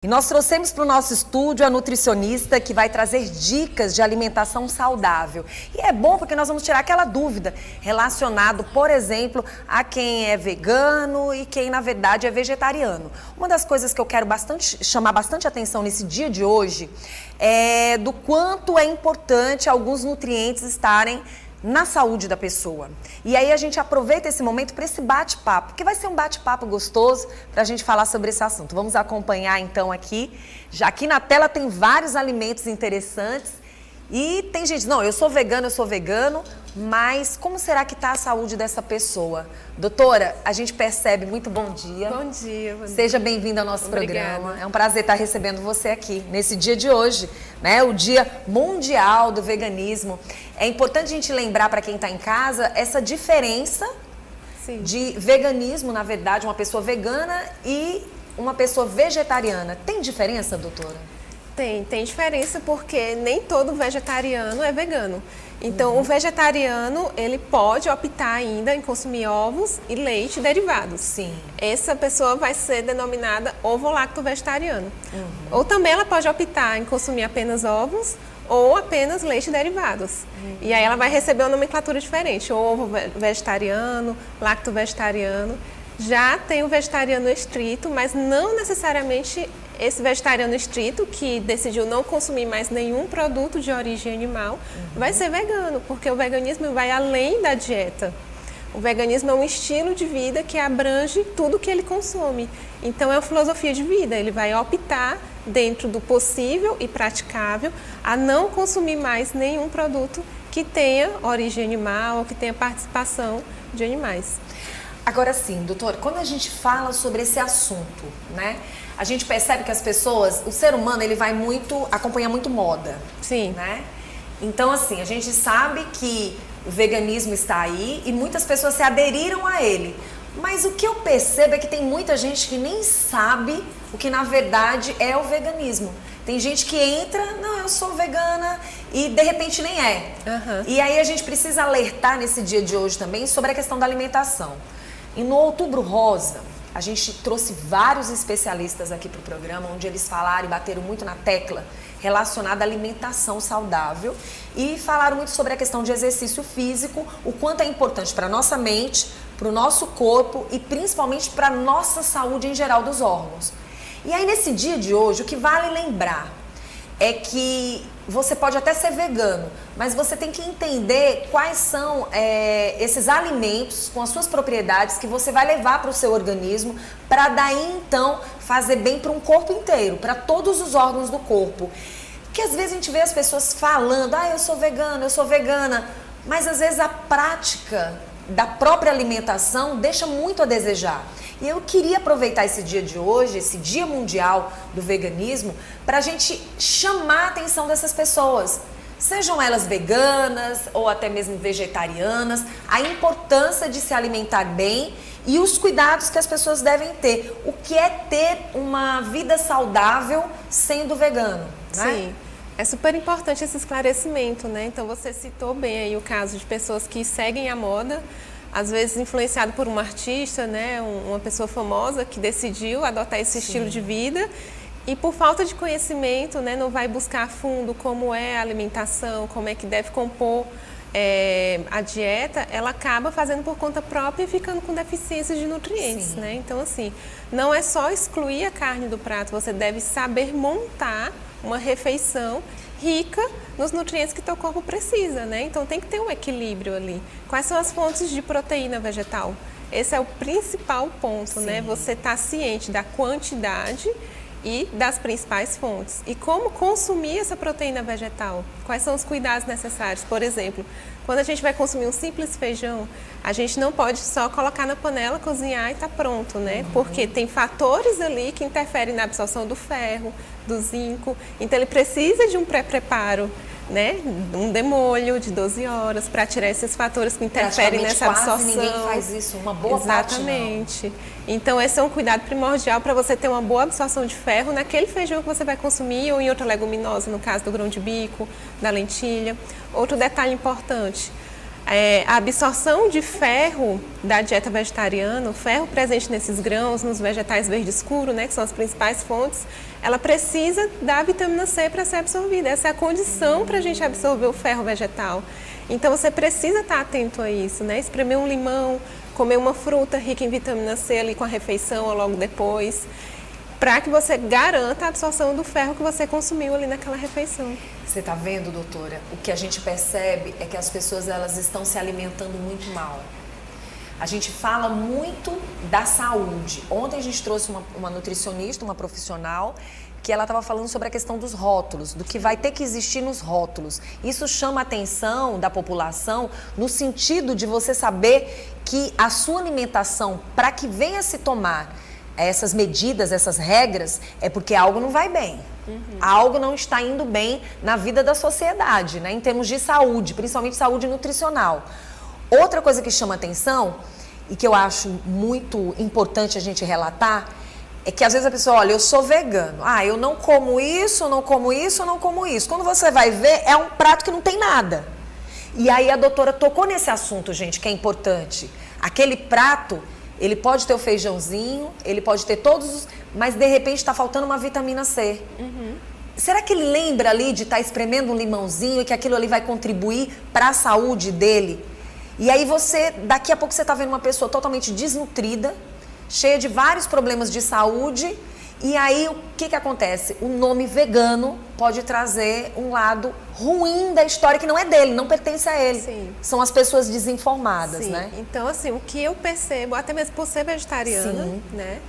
E nós trouxemos para o nosso estúdio a nutricionista que vai trazer dicas de alimentação saudável. E é bom porque nós vamos tirar aquela dúvida relacionada, por exemplo, a quem é vegano e quem, na verdade, é vegetariano. Uma das coisas que eu quero chamar bastante atenção nesse dia de hoje é do quanto é importante alguns nutrientes estarem na saúde da pessoa. E aí a gente aproveita esse momento para esse bate-papo, que vai ser um bate-papo gostoso para a gente falar sobre esse assunto. Vamos acompanhar então aqui. Já aqui na tela tem vários alimentos interessantes e tem gente, não, eu sou vegano, mas como será que está a saúde dessa pessoa? Doutora, a gente percebe, muito bom dia. Bom dia. Seja bem-vinda ao nosso Obrigada. programa. É um prazer estar recebendo você aqui, nesse dia de hoje, né? O Dia Mundial do Veganismo. É importante a gente lembrar para quem está em casa essa diferença Sim. de veganismo, na verdade, uma pessoa vegana e uma pessoa vegetariana. Tem diferença, doutora? Tem diferença porque nem todo vegetariano é vegano. Então, o vegetariano, ele pode optar ainda em consumir ovos e leite derivados. Sim. Essa pessoa vai ser denominada ovo-lacto-vegetariano. Ou também ela pode optar em consumir apenas ovos ou apenas leite derivados. E aí ela vai receber uma nomenclatura diferente, ovo vegetariano, lacto-vegetariano. Já tem o vegetariano estrito, mas não necessariamente esse vegetariano estrito, que decidiu não consumir mais nenhum produto de origem animal, vai ser vegano, porque o veganismo vai além da dieta. O veganismo é um estilo de vida que abrange tudo que ele consome. Então é uma filosofia de vida, ele vai optar, dentro do possível e praticável, a não consumir mais nenhum produto que tenha origem animal ou que tenha participação de animais. Agora sim, doutor, quando a gente fala sobre esse assunto, né? A gente percebe que as pessoas, o ser humano, ele vai acompanha muito moda. Sim. Né? Então, assim, a gente sabe que o veganismo está aí e muitas pessoas se aderiram a ele. Mas o que eu percebo é que tem muita gente que nem sabe o que na verdade é o veganismo. Tem gente que entra, não, eu sou vegana e de repente nem é. E aí a gente precisa alertar nesse dia de hoje também sobre a questão da alimentação. E no Outubro Rosa, a gente trouxe vários especialistas aqui para o programa, onde eles falaram e bateram muito na tecla relacionada à alimentação saudável e falaram muito sobre a questão de exercício físico, o quanto é importante para a nossa mente, para o nosso corpo e principalmente para a nossa saúde em geral dos órgãos. E aí nesse dia de hoje, o que vale lembrar é que você pode até ser vegano, mas você tem que entender quais são esses alimentos com as suas propriedades que você vai levar para o seu organismo para daí então fazer bem para um corpo inteiro, para todos os órgãos do corpo. Porque às vezes a gente vê as pessoas falando, eu sou vegana, mas às vezes a prática da própria alimentação deixa muito a desejar. E eu queria aproveitar esse dia de hoje, esse Dia Mundial do Veganismo, para a gente chamar a atenção dessas pessoas. Sejam elas veganas ou até mesmo vegetarianas, a importância de se alimentar bem e os cuidados que as pessoas devem ter. O que é ter uma vida saudável sendo vegano, né? Sim. É super importante esse esclarecimento, né? Então você citou bem aí o caso de pessoas que seguem a moda, às vezes influenciado por um artista, né, uma pessoa famosa que decidiu adotar esse estilo de vida e por falta de conhecimento, né, não vai buscar a fundo como é a alimentação, como é que deve compor a dieta, ela acaba fazendo por conta própria e ficando com deficiências de nutrientes, né? Então assim, não é só excluir a carne do prato, você deve saber montar uma refeição rica nos nutrientes que teu corpo precisa, né? Então tem que ter um equilíbrio ali. Quais são as fontes de proteína vegetal? Esse é o principal ponto, né? Você está ciente da quantidade e das principais fontes. E como consumir essa proteína vegetal? Quais são os cuidados necessários? Por exemplo, quando a gente vai consumir um simples feijão, a gente não pode só colocar na panela, cozinhar e tá pronto, né? Porque tem fatores ali que interferem na absorção do ferro, do zinco. Então ele precisa de um pré-preparo, né? Um demolho de 12 horas para tirar esses fatores que interferem nessa absorção. Quase ninguém faz isso, uma boa parte não. Exatamente. Então esse é um cuidado primordial para você ter uma boa absorção de ferro naquele feijão que você vai consumir ou em outra leguminosa, no caso do grão de bico, da lentilha. Outro detalhe importante, A absorção de ferro da dieta vegetariana, o ferro presente nesses grãos, nos vegetais verde escuro, né, que são as principais fontes, ela precisa da vitamina C para ser absorvida. Essa é a condição para a gente absorver o ferro vegetal. Então você precisa estar atento a isso, né? Espremer um limão, comer uma fruta rica em vitamina C ali com a refeição ou logo depois, para que você garanta a absorção do ferro que você consumiu ali naquela refeição. Você está vendo, doutora? O que a gente percebe é que as pessoas elas estão se alimentando muito mal. A gente fala muito da saúde. Ontem a gente trouxe uma nutricionista, uma profissional, que ela estava falando sobre a questão dos rótulos, do que vai ter que existir nos rótulos. Isso chama a atenção da população no sentido de você saber que a sua alimentação, para que venha se tomar essas medidas, essas regras, é porque algo não vai bem. Algo não está indo bem na vida da sociedade, né? Em termos de saúde, principalmente saúde nutricional. Outra coisa que chama atenção e que eu acho muito importante a gente relatar é que às vezes a pessoa, olha, eu sou vegano. Eu não como isso, eu não como isso, eu não como isso. Quando você vai ver, é um prato que não tem nada. E aí a doutora tocou nesse assunto, gente, que é importante. Aquele prato, ele pode ter o feijãozinho, ele pode ter todos os... Mas de repente está faltando uma vitamina C. Será que ele lembra ali de estar espremendo um limãozinho e que aquilo ali vai contribuir para a saúde dele? E aí daqui a pouco você está vendo uma pessoa totalmente desnutrida, cheia de vários problemas de saúde, e aí o que acontece? O nome vegano pode trazer um lado ruim da história que não é dele, não pertence a ele. Sim. São as pessoas desinformadas, Sim. né? Então, assim, o que eu percebo, até mesmo por ser vegetariana, Sim. né?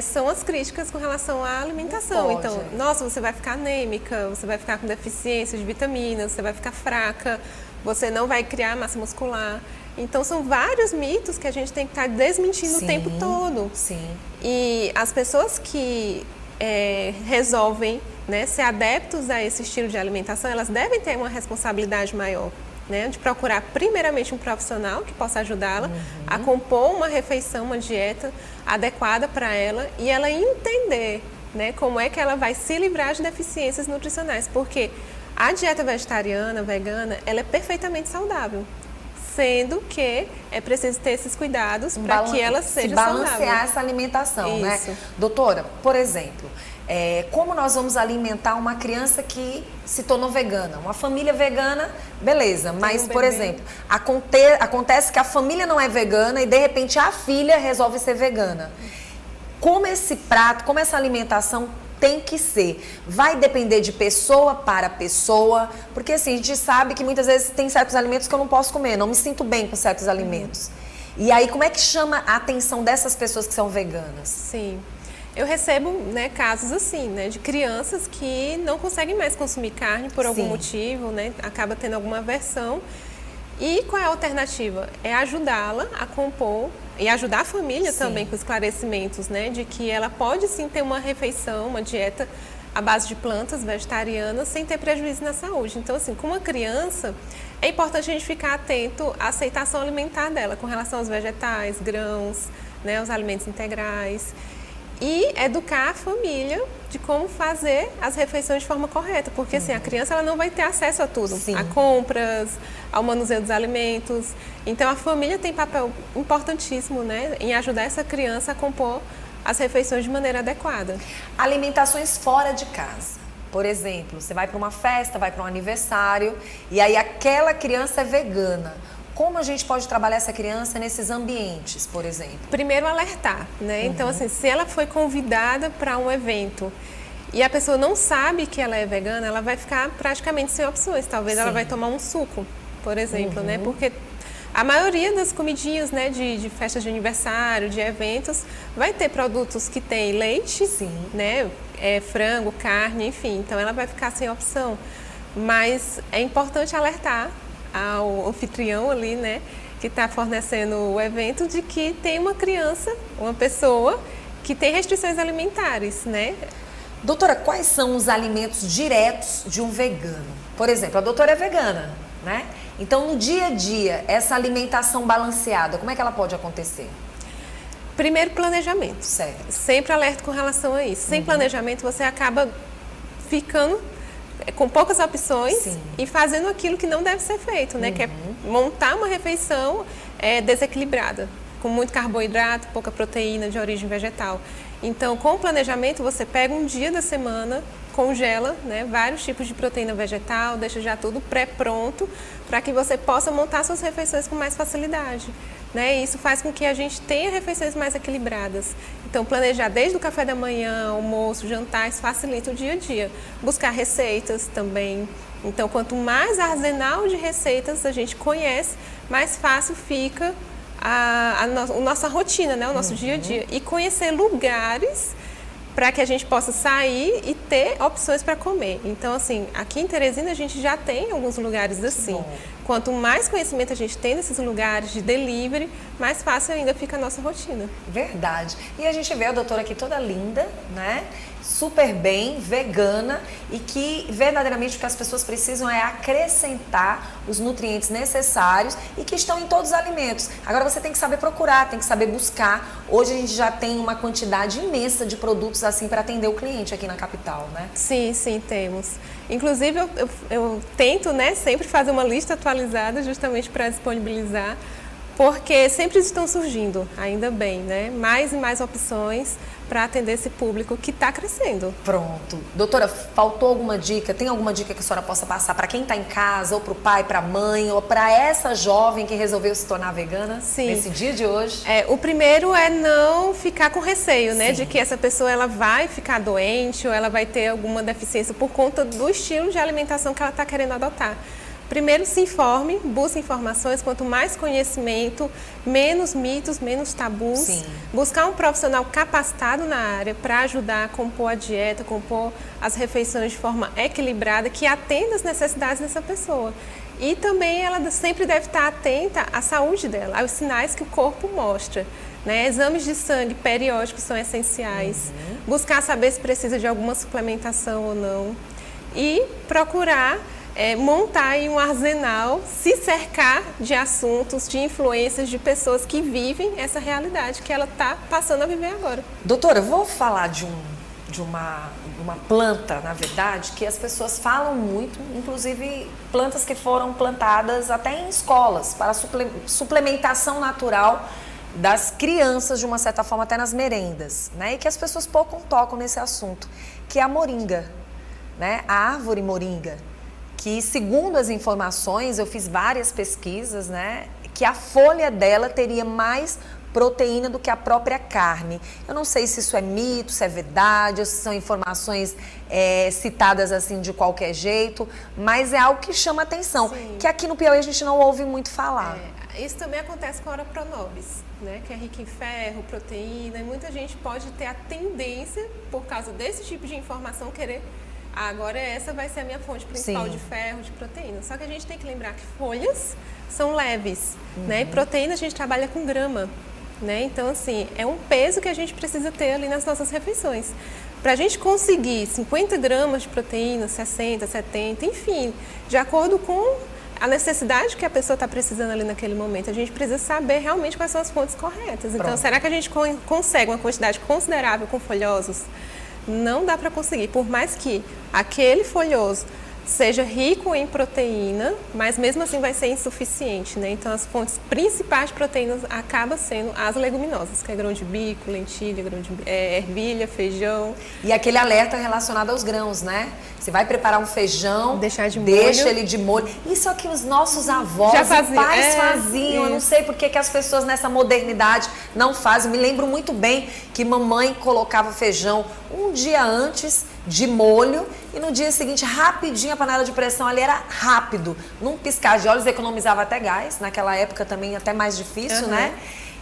São as críticas com relação à alimentação. Então, nossa, você vai ficar anêmica, você vai ficar com deficiência de vitaminas, você vai ficar fraca, você não vai criar massa muscular. Então, são vários mitos que a gente tem que estar desmentindo o tempo todo. Sim. E as pessoas que resolvem, né, ser adeptos a esse estilo de alimentação, elas devem ter uma responsabilidade maior, né, de procurar primeiramente um profissional que possa ajudá-la a compor uma refeição, uma dieta adequada para ela e ela entender, né, como é que ela vai se livrar de deficiências nutricionais, porque a dieta vegetariana, vegana, ela é perfeitamente saudável, sendo que é preciso ter esses cuidados para que ela seja saudável. Balancear essa alimentação, Isso. né? Doutora, por exemplo, como nós vamos alimentar uma criança que se tornou vegana? Uma família vegana, beleza, mas, por exemplo, acontece que a família não é vegana e, de repente, a filha resolve ser vegana. Como esse prato, como essa alimentação tem que ser? Vai depender de pessoa para pessoa, porque assim, a gente sabe que muitas vezes tem certos alimentos que eu não posso comer, não me sinto bem com certos alimentos. E aí, como é que chama a atenção dessas pessoas que são veganas? Sim. Eu recebo, né, casos assim, né, de crianças que não conseguem mais consumir carne por algum motivo, né, acaba tendo alguma aversão. E qual é a alternativa? É ajudá-la a compor e ajudar a família também com esclarecimentos, né, de que ela pode sim ter uma refeição, uma dieta à base de plantas vegetarianas sem ter prejuízo na saúde. Então, assim, com uma criança, é importante a gente ficar atento à aceitação alimentar dela com relação aos vegetais, grãos, né, os alimentos integrais. E educar a família de como fazer as refeições de forma correta, porque assim, a criança ela não vai ter acesso a tudo, a compras, ao manuseio dos alimentos. Então a família tem papel importantíssimo, né, em ajudar essa criança a compor as refeições de maneira adequada. Alimentações fora de casa. Por exemplo, você vai para uma festa, vai para um aniversário e aí aquela criança é vegana. Como a gente pode trabalhar essa criança nesses ambientes, por exemplo? Primeiro, alertar, né? Então, assim, se ela foi convidada para um evento e a pessoa não sabe que ela é vegana, ela vai ficar praticamente sem opções. Talvez ela vai tomar um suco, por exemplo, né? Porque a maioria das comidinhas, né, de festas de aniversário, de eventos, vai ter produtos que tem leite, né? Frango, carne, enfim. Então, ela vai ficar sem opção. Mas é importante alertar ao anfitrião ali, né, que está fornecendo o evento, de que tem uma criança, uma pessoa que tem restrições alimentares, né? Doutora, quais são os alimentos diretos de um vegano? Por exemplo, a doutora é vegana, né? Então, no dia a dia, essa alimentação balanceada, como é que ela pode acontecer? Primeiro, planejamento. Certo. Sempre alerta com relação a isso. Sem planejamento, você acaba ficando com poucas opções Sim. e fazendo aquilo que não deve ser feito, né? Que é montar uma refeição desequilibrada, com muito carboidrato, pouca proteína de origem vegetal. Então, com o planejamento, você pega um dia da semana, congela, né, vários tipos de proteína vegetal, deixa já tudo pré-pronto para que você possa montar suas refeições com mais facilidade. Né? Isso faz com que a gente tenha refeições mais equilibradas. Então, planejar desde o café da manhã, almoço, jantar, isso facilita o dia a dia. Buscar receitas também. Então, quanto mais arsenal de receitas a gente conhece, mais fácil fica a nossa rotina, né? O nosso dia a dia. E conhecer lugares para que a gente possa sair e ter opções para comer. Então, assim, aqui em Teresina a gente já tem alguns lugares assim. Quanto mais conhecimento a gente tem desses lugares de delivery, mais fácil ainda fica a nossa rotina. Verdade. E a gente vê a doutora aqui toda linda, né? Super bem, vegana, e que verdadeiramente o que as pessoas precisam é acrescentar os nutrientes necessários e que estão em todos os alimentos. Agora você tem que saber procurar, tem que saber buscar. Hoje a gente já tem uma quantidade imensa de produtos assim para atender o cliente aqui na capital, né? Sim, sim, temos. Inclusive eu tento, né, sempre fazer uma lista atualizada justamente para disponibilizar, porque sempre estão surgindo, ainda bem, né, mais e mais opções para atender esse público que está crescendo. Pronto. Doutora, faltou alguma dica? Tem alguma dica que a senhora possa passar para quem está em casa, ou para o pai, para a mãe, ou para essa jovem que resolveu se tornar vegana? Sim. Nesse dia de hoje? O primeiro é não ficar com receio, né, Sim. de que essa pessoa ela vai ficar doente ou ela vai ter alguma deficiência por conta do estilo de alimentação que ela está querendo adotar. Primeiro, se informe, busque informações. Quanto mais conhecimento, menos mitos, menos tabus. Sim. Buscar um profissional capacitado na área para ajudar a compor a dieta, compor as refeições de forma equilibrada, que atenda às necessidades dessa pessoa. E também ela sempre deve estar atenta à saúde dela, aos sinais que o corpo mostra. Né? Exames de sangue periódicos são essenciais. Buscar saber se precisa de alguma suplementação ou não. E procurar montar aí um arsenal, se cercar de assuntos, de influências, de pessoas que vivem essa realidade que ela está passando a viver agora. Doutora, eu vou falar de uma planta, na verdade, que as pessoas falam muito, inclusive plantas que foram plantadas até em escolas, para suplementação natural das crianças, de uma certa forma, até nas merendas, né? E que as pessoas pouco tocam nesse assunto, que é a moringa, né? A árvore moringa, que, segundo as informações, eu fiz várias pesquisas, né, que a folha dela teria mais proteína do que a própria carne. Eu não sei se isso é mito, se é verdade, ou se são informações citadas assim de qualquer jeito, mas é algo que chama atenção, Sim. que aqui no Piauí a gente não ouve muito falar. Isso também acontece com a Ora Pronobis, né, que é rica em ferro, proteína, e muita gente pode ter a tendência, por causa desse tipo de informação, querer agora essa vai ser a minha fonte principal Sim. de ferro, de proteína. Só que a gente tem que lembrar que folhas são leves, né? E proteína a gente trabalha com grama, né? Então, assim, é um peso que a gente precisa ter ali nas nossas refeições. Para a gente conseguir 50 gramas de proteína, 60, 70, enfim, de acordo com a necessidade que a pessoa está precisando ali naquele momento, a gente precisa saber realmente quais são as fontes corretas. Então, será que a gente consegue uma quantidade considerável com folhosos? Não dá para conseguir, por mais que aquele folhoso seja rico em proteína, mas mesmo assim vai ser insuficiente, né? Então as fontes principais de proteínas acabam sendo as leguminosas, que é grão de bico, lentilha, ervilha, feijão. E aquele alerta relacionado aos grãos, né? Você vai preparar um feijão, deixa ele de molho. Isso é o que os nossos avós e pais faziam. Eu não sei por que as pessoas nessa modernidade não fazem. Me lembro muito bem que mamãe colocava feijão um dia antes de molho e no dia seguinte, rapidinho, a panela de pressão ali era rápido. Num piscar de olhos, economizava até gás. Naquela época também até mais difícil, né?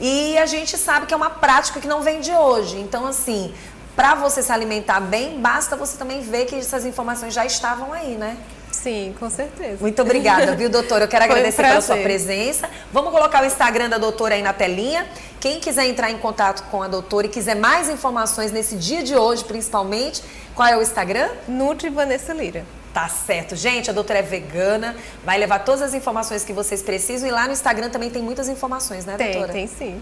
E a gente sabe que é uma prática que não vem de hoje. Então, assim, para você se alimentar bem, basta você também ver que essas informações já estavam aí, né? Sim, com certeza. Muito obrigada, viu, doutora? Eu quero agradecer pela sua presença. Vamos colocar o Instagram da doutora aí na telinha. Quem quiser entrar em contato com a doutora e quiser mais informações nesse dia de hoje, principalmente, qual é o Instagram? Nutri Vanessa Lira. Tá certo, gente, a doutora é vegana, vai levar todas as informações que vocês precisam e lá no Instagram também tem muitas informações, né, doutora? Tem sim.